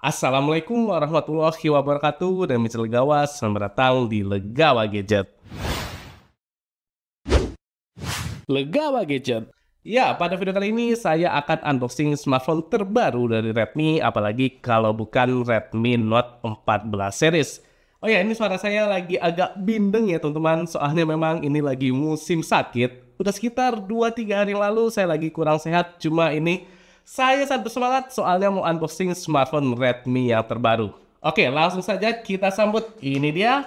Assalamualaikum warahmatullahi wabarakatuh dan Mr. Legawa, selamat datang di Legawa Gadget. Legawa Gadget. Ya, pada video kali ini saya akan unboxing smartphone terbaru dari Redmi, apalagi kalau bukan Redmi Note 14 series. Oh ya, ini suara saya lagi agak bindeng ya teman-teman, soalnya memang ini lagi musim sakit. Udah sekitar 2-3 hari lalu saya lagi kurang sehat, cuma ini saya sangat bersemangat soalnya mau unboxing smartphone Redmi yang terbaru. Oke, langsung saja kita sambut. Ini dia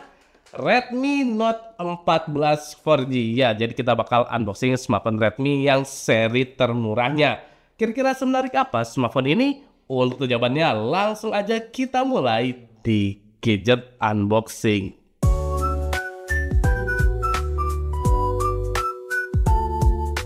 Redmi Note 14 4G. Ya, jadi kita bakal unboxing smartphone Redmi yang seri termurahnya. Kira-kira semenarik apa smartphone ini? Untuk jawabannya langsung aja kita mulai di Gadget Unboxing.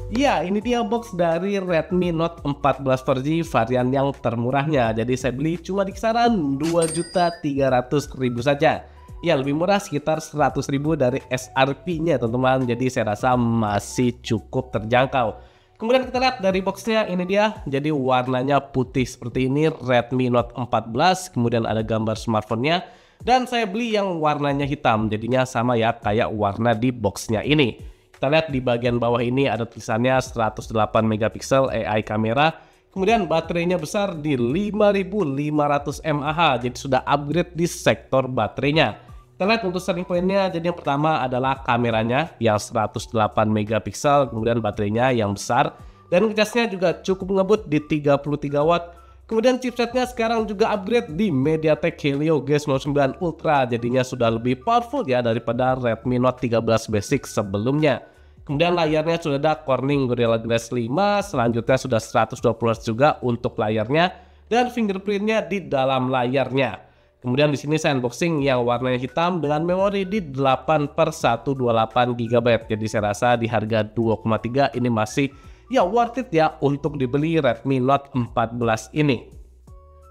Ya, ini dia box dari Redmi Note 14 4G varian yang termurahnya. Jadi saya beli cuma di kisaran 2.300.000 saja. Ya, lebih murah sekitar 100.000 dari SRP-nya teman-teman. Jadi saya rasa masih cukup terjangkau. Kemudian kita lihat dari boxnya, ini dia. Jadi warnanya putih seperti ini, Redmi Note 14. Kemudian ada gambar smartphone-nya. Dan saya beli yang warnanya hitam, jadinya sama ya kayak warna di boxnya ini. Kita lihat di bagian bawah ini ada tulisannya 108 megapiksel AI kamera. Kemudian baterainya besar di 5500 mAh, jadi sudah upgrade di sektor baterainya. Kita lihat untuk selling point-nya, jadi yang pertama adalah kameranya yang 108 megapiksel, kemudian baterainya yang besar. Dan ngecasnya juga cukup ngebut di 33 watt. Kemudian chipsetnya sekarang juga upgrade di MediaTek Helio G99 Ultra, jadinya sudah lebih powerful ya daripada Redmi Note 13 Basic sebelumnya. Kemudian layarnya sudah ada Corning Gorilla Glass 5, selanjutnya sudah 120 Hz juga untuk layarnya dan fingerprintnya di dalam layarnya. Kemudian di sini saya unboxing yang warnanya hitam dengan memori di 8/128 GB. Jadi saya rasa di harga 2,3 ini masih ya worth it ya untuk dibeli Redmi Note 14 ini.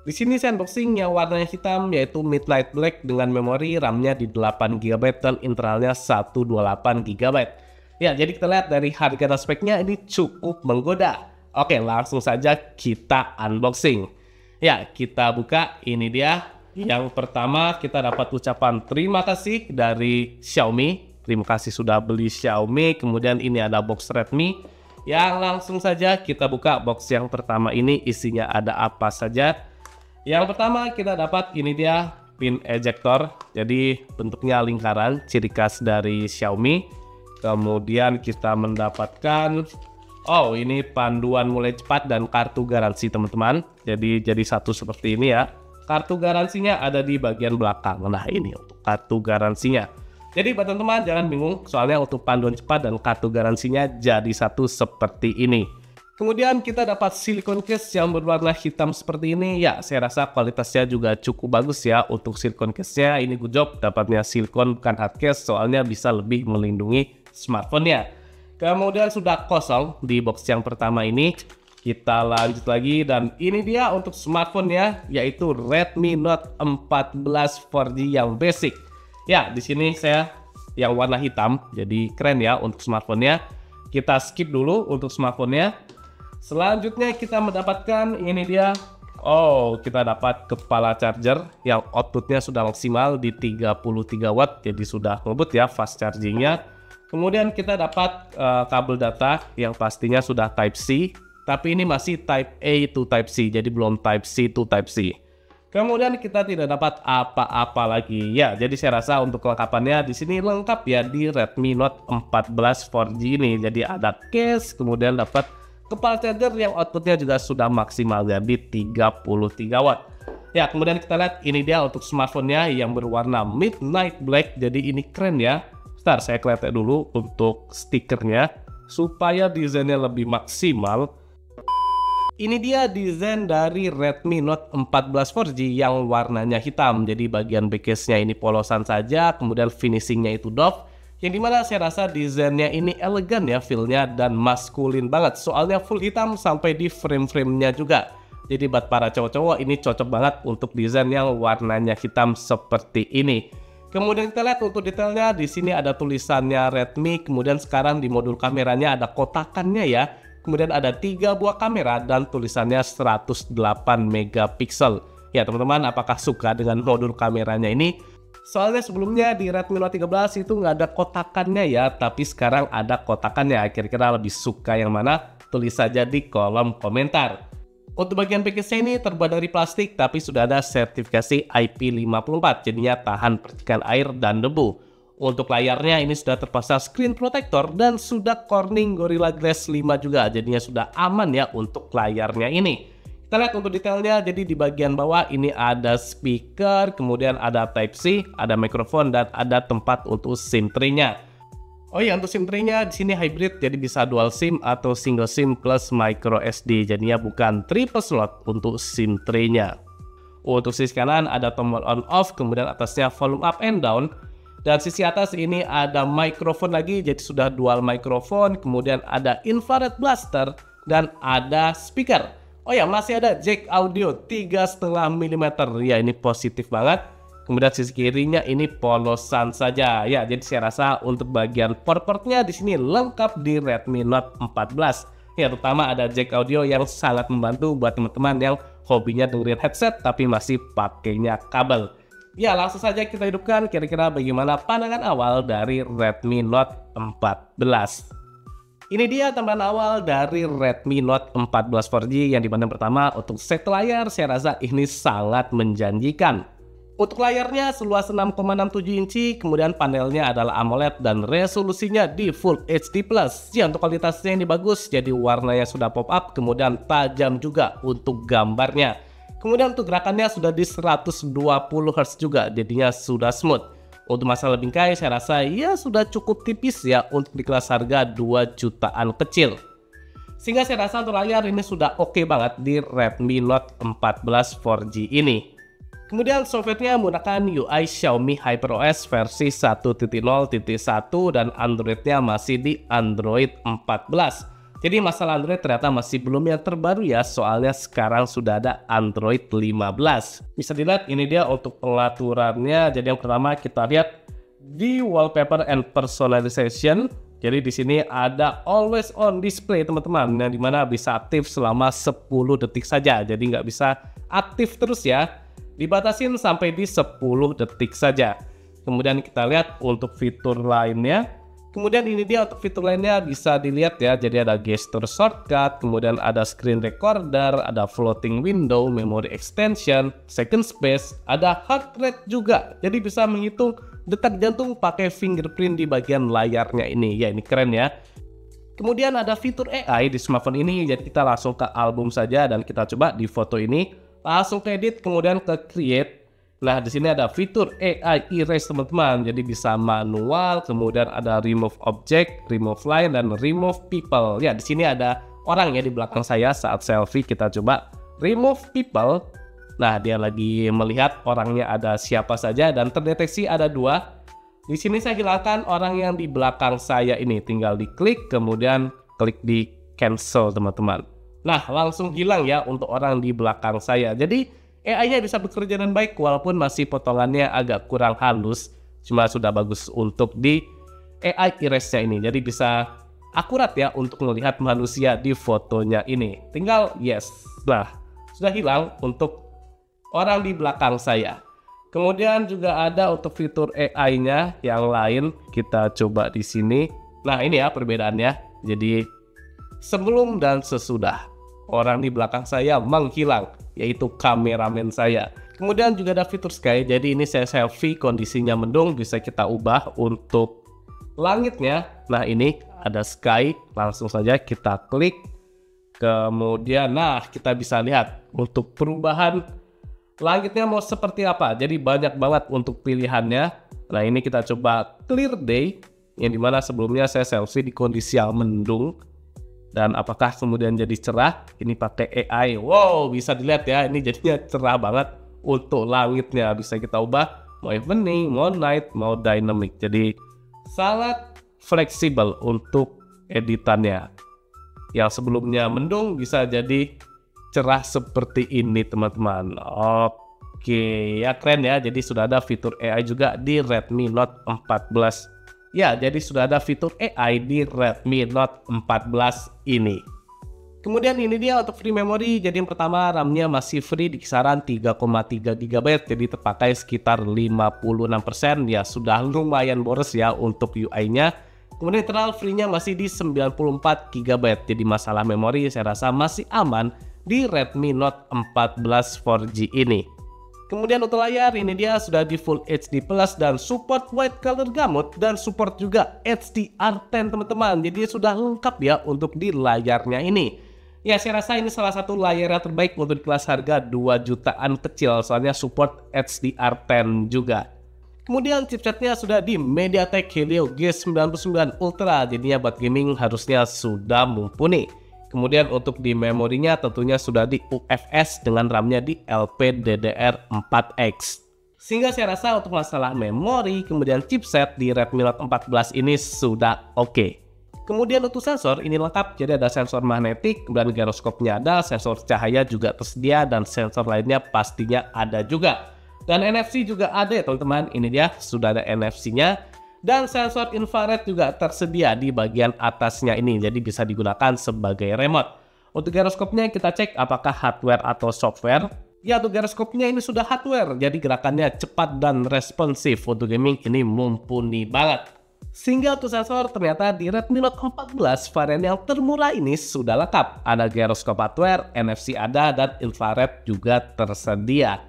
Di sini saya unboxing yang warnanya hitam yaitu Midnight Black dengan memori RAM-nya di 8 GB dan internalnya 128 GB. Ya, jadi kita lihat dari harga dan speknya ini cukup menggoda. Oke, langsung saja kita unboxing. Ya, kita buka, ini dia. Yang pertama kita dapat ucapan terima kasih dari Xiaomi. Terima kasih sudah beli Xiaomi. Kemudian ini ada box Redmi. Yang langsung saja kita buka box yang pertama ini, isinya ada apa saja. Yang pertama kita dapat ini dia pin ejector. Jadi bentuknya lingkaran, ciri khas dari Xiaomi. Kemudian kita mendapatkan ini panduan mulai cepat dan kartu garansi teman-teman. Jadi satu seperti ini ya. Kartu garansinya ada di bagian belakang. Nah, ini untuk kartu garansinya. Jadi buat teman-teman jangan bingung, soalnya untuk panduan cepat dan kartu garansinya jadi satu seperti ini. Kemudian kita dapat silikon case yang berwarna hitam seperti ini. Ya, saya rasa kualitasnya juga cukup bagus ya untuk silikon case-nya. Ini good job dapatnya silikon bukan hard case, soalnya bisa lebih melindungi smartphone-nya. Kemudian sudah kosong di box yang pertama ini. Kita lanjut lagi dan ini dia untuk smartphone-nya yaitu Redmi Note 14 4G yang basic. Ya, di sini saya yang warna hitam, jadi keren ya untuk smartphone-nya. Kita skip dulu untuk smartphone-nya. Selanjutnya kita mendapatkan ini dia. Kita dapat kepala charger yang outputnya sudah maksimal di 33 watt, jadi sudah ngebut ya fast chargingnya. Kemudian kita dapat kabel data yang pastinya sudah Type-C, tapi ini masih Type A to Type-C, jadi belum Type-C to Type-C. Kemudian kita tidak dapat apa-apa lagi. Ya, jadi saya rasa untuk kelengkapannya di sini lengkap ya di Redmi Note 14 4G ini. Jadi ada case, kemudian dapat kepala charger yang outputnya juga sudah maksimal ya di 33 watt. Ya, kemudian kita lihat ini dia untuk smartphone-nya yang berwarna Midnight Black. Jadi ini keren ya. Bentar, saya kletek dulu untuk stikernya supaya desainnya lebih maksimal. Ini dia desain dari Redmi Note 14 4G yang warnanya hitam. Jadi bagian backcase-nya ini polosan saja, kemudian finishingnya itu doff. Yang dimana saya rasa desainnya ini elegan ya feel-nya dan maskulin banget. Soalnya full hitam sampai di frame-frame-nya juga. Jadi buat para cowok-cowok ini cocok banget untuk desain yang warnanya hitam seperti ini. Kemudian kita lihat untuk detailnya, di sini ada tulisannya Redmi, kemudian sekarang di modul kameranya ada kotakannya ya. Kemudian ada 3 buah kamera dan tulisannya 108 megapiksel. Ya teman-teman, apakah suka dengan modul kameranya ini? Soalnya sebelumnya di Redmi Note 13 itu nggak ada kotakannya ya, tapi sekarang ada kotakannya. Kira-kira lebih suka yang mana? Tulis saja di kolom komentar. Untuk bagian package ini terbuat dari plastik, tapi sudah ada sertifikasi IP54, jadinya tahan percikan air dan debu. Untuk layarnya ini sudah terpasang screen protector dan sudah Corning Gorilla Glass 5 juga, jadinya sudah aman ya untuk layarnya ini. Kita lihat untuk detailnya, jadi di bagian bawah ini ada speaker, kemudian ada Type-C, ada mikrofon, dan ada tempat untuk SIM tray-nya. Oh iya, untuk SIM tray-nya di sini hybrid, jadi bisa dual SIM atau single SIM plus micro SD, jadinya bukan triple slot untuk SIM tray-nya. Untuk sisi kanan ada tombol on off, kemudian atasnya volume up and down, dan sisi atas ini ada mikrofon lagi, jadi sudah dual mikrofon, kemudian ada infrared blaster, dan ada speaker. Oh ya, masih ada jack audio 3,5 mm. Ya, ini positif banget. Kemudian sisi kirinya ini polosan saja. Ya, jadi saya rasa untuk bagian port-portnya di sini lengkap di Redmi Note 14. Ya, terutama ada jack audio yang sangat membantu buat teman-teman yang hobinya dengerin headset tapi masih pakainya kabel. Ya, langsung saja kita hidupkan kira-kira bagaimana pandangan awal dari Redmi Note 14. Ini dia tampilan awal dari Redmi Note 14 4G yang dimana pertama untuk set layar saya rasa ini sangat menjanjikan. Untuk layarnya seluas 6,67 inci, kemudian panelnya adalah AMOLED dan resolusinya di Full HD+. Ya, untuk kualitasnya ini bagus, jadi warnanya sudah pop up, kemudian tajam juga untuk gambarnya. Kemudian untuk gerakannya sudah di 120 Hz juga, jadinya sudah smooth. Untuk masalah bingkai saya rasa ya sudah cukup tipis ya untuk di kelas harga 2 jutaan kecil. Sehingga saya rasa untuk layar ini sudah oke banget di Redmi Note 14 4G ini. Kemudian softwarenya menggunakan UI Xiaomi HyperOS versi 1.0.1 dan Androidnya masih di Android 14. Jadi masalah Android ternyata masih belum yang terbaru ya, soalnya sekarang sudah ada Android 15. Bisa dilihat ini dia untuk pengaturannya. Jadi yang pertama kita lihat di wallpaper and personalization. Jadi di sini ada always on display teman-teman, yang dimana bisa aktif selama 10 detik saja. Jadi nggak bisa aktif terus ya, dibatasin sampai di 10 detik saja. Kemudian kita lihat untuk fitur lainnya. Kemudian ini dia untuk fitur lainnya bisa dilihat ya, jadi ada gesture shortcut, kemudian ada screen recorder, ada floating window, memory extension, second space, ada heart rate juga, jadi bisa menghitung detak jantung pakai fingerprint di bagian layarnya ini. Ya, ini keren ya. Kemudian ada fitur AI di smartphone ini, jadi kita langsung ke album saja dan kita coba di foto ini, langsung ke edit, kemudian ke create. Nah, di sini ada fitur AI Erase teman-teman, jadi bisa manual, kemudian ada remove object, remove line, dan remove people. Ya, di sini ada orang ya di belakang saya saat selfie. Kita coba remove people. Nah, dia lagi melihat orangnya ada siapa saja dan terdeteksi ada 2. Di sini saya hilangkan orang yang di belakang saya ini, tinggal diklik, kemudian klik di cancel teman-teman. Nah, langsung hilang ya untuk orang di belakang saya. Jadi AI-nya bisa bekerja dengan baik walaupun masih potongannya agak kurang halus, cuma sudah bagus untuk di AI Erase-nya ini. Jadi bisa akurat ya untuk melihat manusia di fotonya ini. Tinggal yes. Nah, sudah hilang untuk orang di belakang saya. Kemudian juga ada untuk fitur AI-nya yang lain, kita coba di sini. Nah, ini ya perbedaannya. Jadi sebelum dan sesudah orang di belakang saya menghilang, yaitu kameramen saya. Kemudian juga ada fitur sky, jadi ini saya selfie kondisinya mendung, bisa kita ubah untuk langitnya. Nah, ini ada sky, langsung saja kita klik. Kemudian nah kita bisa lihat untuk perubahan langitnya mau seperti apa. Jadi banyak banget untuk pilihannya. Nah, ini kita coba clear day, yang dimana sebelumnya saya selfie di kondisi yang mendung. Dan apakah kemudian jadi cerah? Ini pakai AI. Wow, bisa dilihat ya, ini jadinya cerah banget. Untuk langitnya bisa kita ubah mau evening, mau night, mau dynamic. Jadi sangat fleksibel untuk editannya. Yang sebelumnya mendung bisa jadi cerah seperti ini teman-teman. Oke, ya keren ya. Jadi sudah ada fitur AI juga di Redmi Note 14. Ya, jadi sudah ada fitur AI di Redmi Note 14 ini. Kemudian ini dia untuk free memory. Jadi yang pertama RAM-nya masih free di kisaran 3,3 GB, jadi terpakai sekitar 56%. Ya sudah lumayan boros ya untuk UI-nya. Kemudian internal free-nya masih di 94 GB. Jadi masalah memori saya rasa masih aman di Redmi Note 14 4G ini. Kemudian untuk layar ini dia sudah di Full HD Plus dan support white color gamut dan support juga HDR10 teman-teman. Jadi sudah lengkap ya untuk di layarnya ini. Ya saya rasa ini salah satu layar yang terbaik untuk di kelas harga 2 jutaan kecil, soalnya support HDR10 juga. Kemudian chipsetnya sudah di MediaTek Helio G99 Ultra, jadinya buat gaming harusnya sudah mumpuni. Kemudian untuk di memorinya tentunya sudah di UFS dengan RAM-nya di LPDDR4X. Sehingga saya rasa untuk masalah memori kemudian chipset di Redmi Note 14 ini sudah oke. Kemudian untuk sensor ini lengkap, jadi ada sensor magnetik, kemudian gyroskopnya ada, sensor cahaya juga tersedia, dan sensor lainnya pastinya ada juga. Dan NFC juga ada ya teman-teman, ini dia sudah ada NFC-nya. Dan sensor infrared juga tersedia di bagian atasnya ini, jadi bisa digunakan sebagai remote. Untuk gyroskopnya kita cek apakah hardware atau software. Ya untuk gyroskopnya ini sudah hardware, jadi gerakannya cepat dan responsif. Untuk gaming ini mumpuni banget. Sehingga untuk sensor ternyata di Redmi Note 14 varian yang termurah ini sudah lengkap. Ada gyroskop hardware, NFC ada, dan infrared juga tersedia.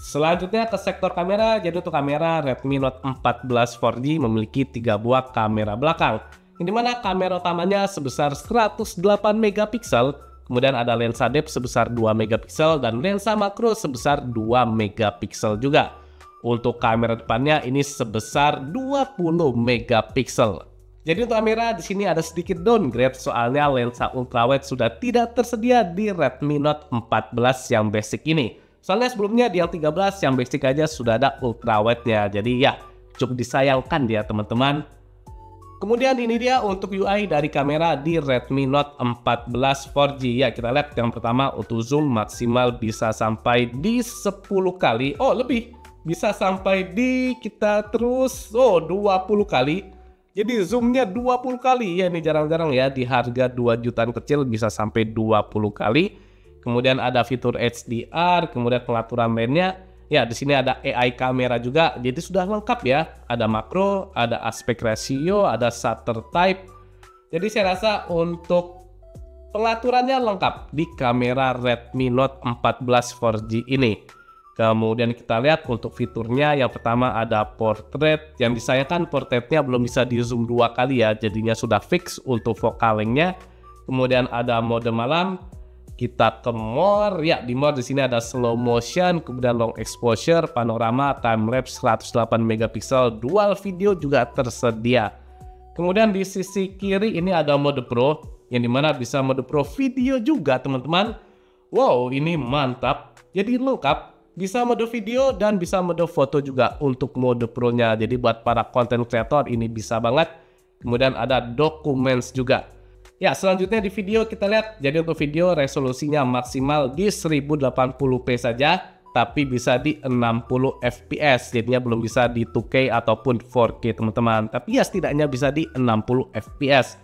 Selanjutnya ke sektor kamera. Jadi untuk kamera Redmi Note 14 4G memiliki 3 buah kamera belakang, yang dimana kamera utamanya sebesar 108 megapiksel, kemudian ada lensa depth sebesar 2 megapiksel dan lensa makro sebesar 2 megapiksel juga. Untuk kamera depannya ini sebesar 20 megapiksel. Jadi untuk kamera di sini ada sedikit downgrade, soalnya lensa ultrawide sudah tidak tersedia di Redmi Note 14 yang basic ini. Soalnya sebelumnya di L13 yang basic aja sudah ada ultrawide-nya. Jadi ya cukup disayangkan dia teman-teman. Kemudian ini dia untuk UI dari kamera di Redmi Note 14 4G. Ya kita lihat yang pertama untuk zoom maksimal bisa sampai di 10 kali. Oh lebih, bisa sampai di 20 kali. Jadi zoomnya 20 kali ya, ini jarang-jarang ya di harga 2 jutaan kecil bisa sampai 20 kali. Kemudian ada fitur HDR, kemudian pengaturan lainnya. Ya, di sini ada AI kamera juga. Jadi sudah lengkap ya. Ada makro, ada aspect ratio, ada shutter type. Jadi saya rasa untuk pengaturannya lengkap di kamera Redmi Note 14 4G ini. Kemudian kita lihat untuk fiturnya, yang pertama ada portrait. Yang disayangkan portraitnya belum bisa di zoom 2 kali ya. Jadinya sudah fix untuk focal length-nya. Kemudian ada mode malam. Kita ke more, ya di more di sini ada slow motion, kemudian long exposure, panorama, time lapse 108 megapiksel, dual video juga tersedia. Kemudian di sisi kiri ini ada mode pro, yang dimana bisa mode pro video juga teman-teman. Wow ini mantap, jadi lengkap, bisa mode video dan bisa mode foto juga untuk mode pro nya. Jadi buat para content creator ini bisa banget. Kemudian ada documents juga. Ya selanjutnya di video kita lihat, jadi untuk video resolusinya maksimal di 1080p saja, tapi bisa di 60 fps, jadinya belum bisa di 2K ataupun 4K teman-teman, tapi ya setidaknya bisa di 60 fps.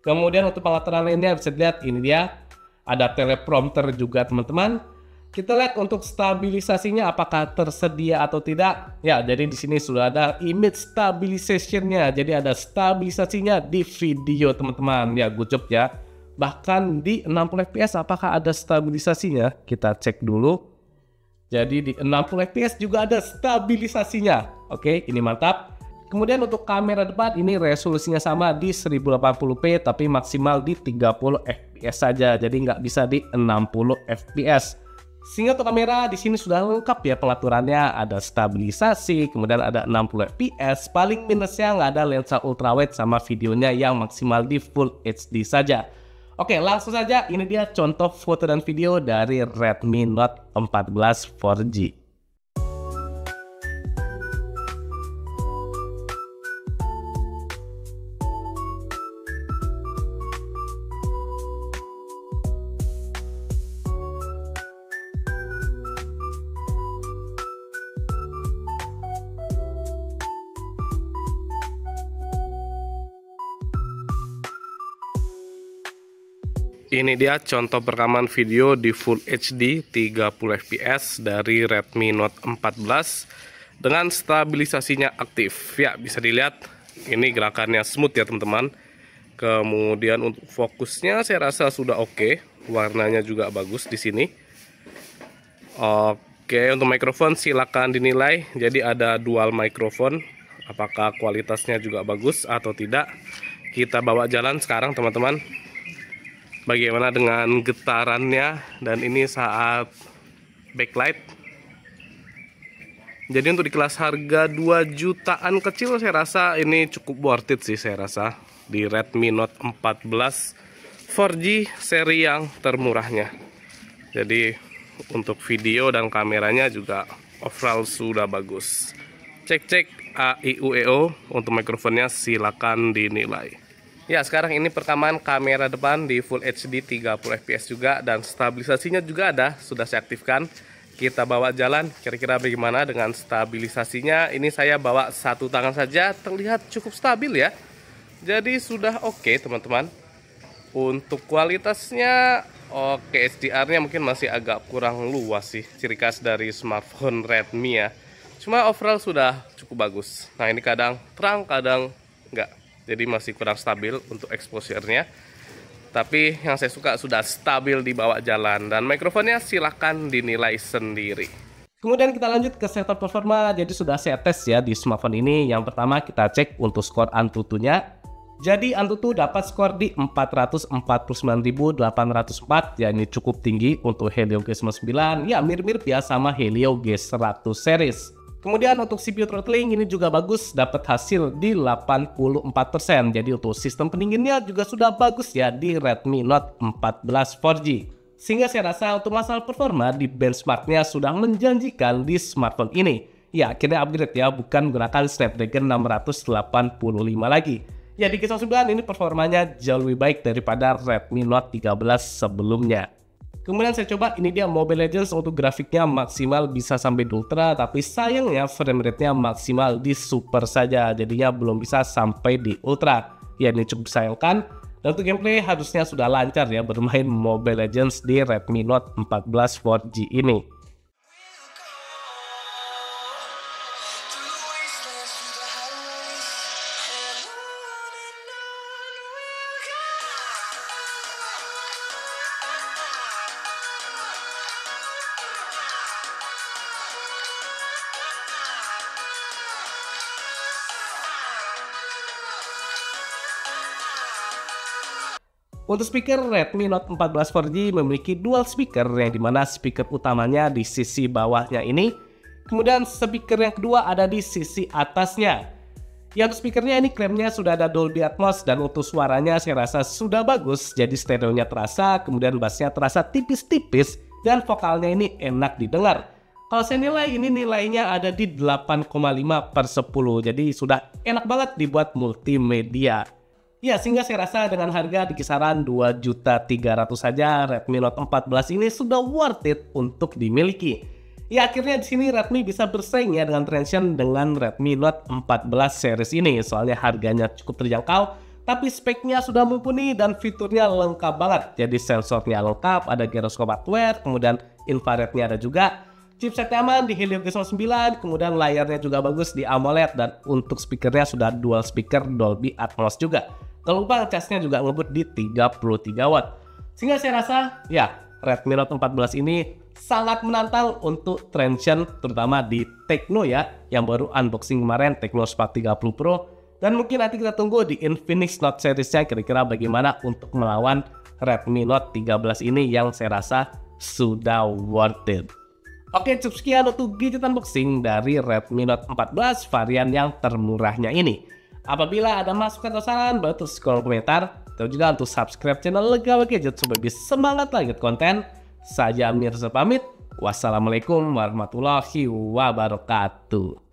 Kemudian untuk pengaturan lainnya bisa dilihat, ini dia ada teleprompter juga teman-teman. Kita lihat untuk stabilisasinya apakah tersedia atau tidak. Ya, jadi di sini sudah ada image stabilization-nya. Jadi ada stabilisasinya di video, teman-teman. Ya, good job ya. Bahkan di 60 fps apakah ada stabilisasinya? Kita cek dulu. Jadi di 60 fps juga ada stabilisasinya. Oke, ini mantap. Kemudian untuk kamera depan ini resolusinya sama di 1080p tapi maksimal di 30 fps saja. Jadi nggak bisa di 60 fps. Sehingga untuk kamera di sini sudah lengkap ya pengaturannya, ada stabilisasi, kemudian ada 60 fps. Paling minusnya nggak ada lensa ultrawide sama videonya yang maksimal di Full HD saja. Oke, langsung saja ini dia contoh foto dan video dari Redmi Note 14 4G. Ini dia contoh perekaman video di Full HD 30 fps dari Redmi Note 14 dengan stabilisasinya aktif. Ya, bisa dilihat ini gerakannya smooth ya teman-teman. Kemudian untuk fokusnya saya rasa sudah oke. Warnanya juga bagus di sini. Oke, untuk mikrofon silakan dinilai. Jadi ada dual mikrofon. Apakah kualitasnya juga bagus atau tidak? Kita bawa jalan sekarang teman-teman. Bagaimana dengan getarannya, dan ini saat backlight. Jadi untuk di kelas harga 2 jutaan kecil saya rasa ini cukup worth it sih saya rasa. Di Redmi Note 14 4G seri yang termurahnya. Jadi untuk video dan kameranya juga overall sudah bagus. Cek-cek AIUEO. Untuk mikrofonnya silakan dinilai. Ya, sekarang ini perekaman kamera depan di Full HD 30 fps juga, dan stabilisasinya juga ada, sudah saya aktifkan. Kita bawa jalan, kira-kira bagaimana dengan stabilisasinya. Ini saya bawa satu tangan saja, terlihat cukup stabil ya. Jadi sudah oke teman-teman. Untuk kualitasnya oke, HDR-nya mungkin masih agak kurang luas sih, ciri khas dari smartphone Redmi ya. Cuma overall sudah cukup bagus. Nah, ini kadang terang, kadang enggak. Jadi masih kurang stabil untuk exposure-nya. Tapi yang saya suka sudah stabil di bawah jalan. Dan mikrofonnya silahkan dinilai sendiri. Kemudian kita lanjut ke sektor performa. Jadi sudah saya tes ya di smartphone ini. Yang pertama kita cek untuk skor Antutu-nya. Jadi Antutu dapat skor di 449.804. Ya, ini cukup tinggi untuk Helio G99. Ya, mirip-mirip ya sama Helio G100 series. Kemudian untuk CPU throttling ini juga bagus, dapat hasil di 84%. Jadi untuk sistem pendinginnya juga sudah bagus ya di Redmi Note 14 4G. Sehingga saya rasa untuk masalah performa di benchmarknya sudah menjanjikan di smartphone ini. Ya, akhirnya upgrade ya, bukan menggunakan Snapdragon 685 lagi. Ya, di G99 ini performanya jauh lebih baik daripada Redmi Note 13 sebelumnya. Kemudian saya coba, ini dia Mobile Legends. Untuk grafiknya maksimal bisa sampai di Ultra, tapi sayangnya frame rate-nya maksimal di Super saja, jadinya belum bisa sampai di Ultra. Ya, ini cukup disayangkan. Dan untuk gameplay harusnya sudah lancar ya bermain Mobile Legends di Redmi Note 14 4G ini. Untuk speaker, Redmi Note 14 4G memiliki dual speaker, yang dimana speaker utamanya di sisi bawahnya ini. Kemudian speaker yang kedua ada di sisi atasnya. Ya, untuk speakernya ini klaimnya sudah ada Dolby Atmos, dan untuk suaranya saya rasa sudah bagus. Jadi stereonya terasa, kemudian bassnya terasa tipis-tipis, dan vokalnya ini enak didengar. Kalau saya nilai, ini nilainya ada di 8,5/10. Jadi sudah enak banget dibuat multimedia. Ya, sehingga saya rasa dengan harga di kisaran 2.300.000 saja, Redmi Note 14 ini sudah worth it untuk dimiliki. Ya, akhirnya di sini Redmi bisa bersaing ya dengan Transsion dengan Redmi Note 14 series ini. Soalnya harganya cukup terjangkau, tapi speknya sudah mumpuni dan fiturnya lengkap banget. Jadi sensornya lengkap, ada gyroscope hardware, kemudian infrarednya ada juga. Chipset aman di Helio G99, kemudian layarnya juga bagus di AMOLED, dan untuk speakernya sudah dual speaker Dolby Atmos juga. Kalau lupa, casnya juga ngebut di 33 watt. Sehingga saya rasa, ya, Redmi Note 14 ini sangat menantang untuk Transsion, terutama di Tecno ya, yang baru unboxing kemarin, Tecno Spark 30 Pro. Dan mungkin nanti kita tunggu di Infinix Note seriesnya kira-kira bagaimana untuk melawan Redmi Note 13 ini, yang saya rasa sudah worth it. Oke, cukup sekian untuk gadget unboxing dari Redmi Note 14 varian yang termurahnya ini. Apabila ada masukan atau saran, bantu kolom komentar. Dan juga untuk subscribe channel Legawa Gadget supaya bisa semangat lanjut konten. Saya Mirza pamit. Wassalamualaikum warahmatullahi wabarakatuh.